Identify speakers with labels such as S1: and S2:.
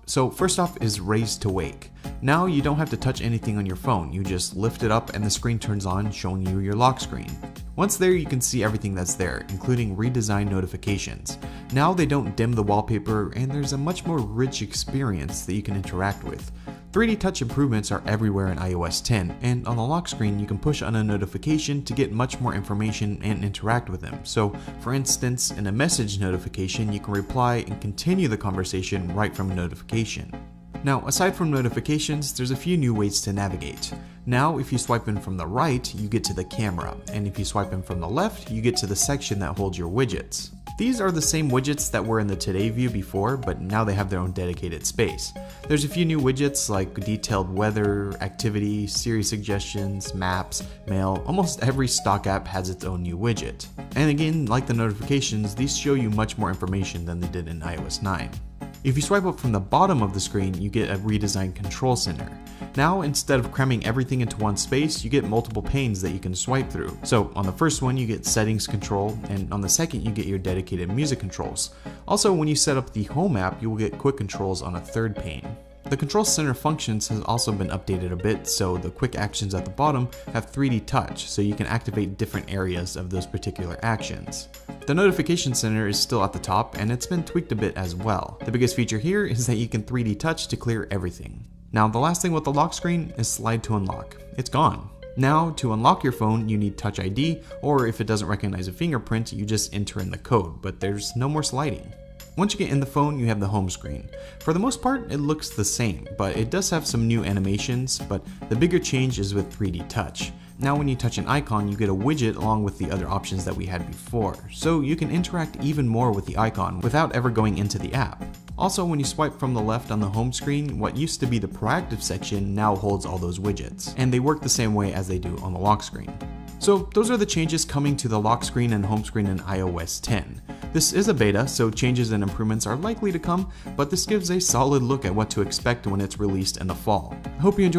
S1: So first off is raise to wake. Now you don't have to touch anything on your phone, you just lift it up and the screen turns on, showing you your lock screen. Once there, you can see everything that's there, including redesigned notifications. Now they don't dim the wallpaper and there's a much more rich experience that you can interact with. 3D touch improvements are everywhere in iOS 10, and on the lock screen you can push on a notification to get much more information and interact with them. So for instance, in a message notification you can reply and continue the conversation right from a notification. Now, aside from notifications, there's a few new ways to navigate. Now, if you swipe in from the right, you get to the camera, and if you swipe in from the left, you get to the section that holds your widgets. These are the same widgets that were in the Today view before, but now they have their own dedicated space. There's a few new widgets like detailed weather, activity, Siri suggestions, maps, mail. Almost every stock app has its own new widget. And again, like the notifications, these show you much more information than they did in iOS 9. If you swipe up from the bottom of the screen, you get a redesigned control center. Now, instead of cramming everything into one space, you get multiple panes that you can swipe through. So on the first one, you get settings control, and on the second, you get your dedicated music controls. Also, when you set up the home app, you will get quick controls on a third pane. The control center functions has also been updated a bit, so the quick actions at the bottom have 3D touch, so you can activate different areas of those particular actions. The notification center is still at the top, and it's been tweaked a bit as well. The biggest feature here is that you can 3D touch to clear everything. Now, the last thing with the lock screen is slide to unlock. It's gone. Now, to unlock your phone, you need Touch ID, or if it doesn't recognize a fingerprint, you just enter in the code, but there's no more sliding. Once you get in the phone, you have the home screen. For the most part, it looks the same, but it does have some new animations, but the bigger change is with 3D touch. Now when you touch an icon, you get a widget along with the other options that we had before, so you can interact even more with the icon without ever going into the app. Also, when you swipe from the left on the home screen, what used to be the proactive section now holds all those widgets, and they work the same way as they do on the lock screen. So those are the changes coming to the lock screen and home screen in iOS 10. This is a beta, so changes and improvements are likely to come, but this gives a solid look at what to expect when it's released in the fall. I hope you enjoyed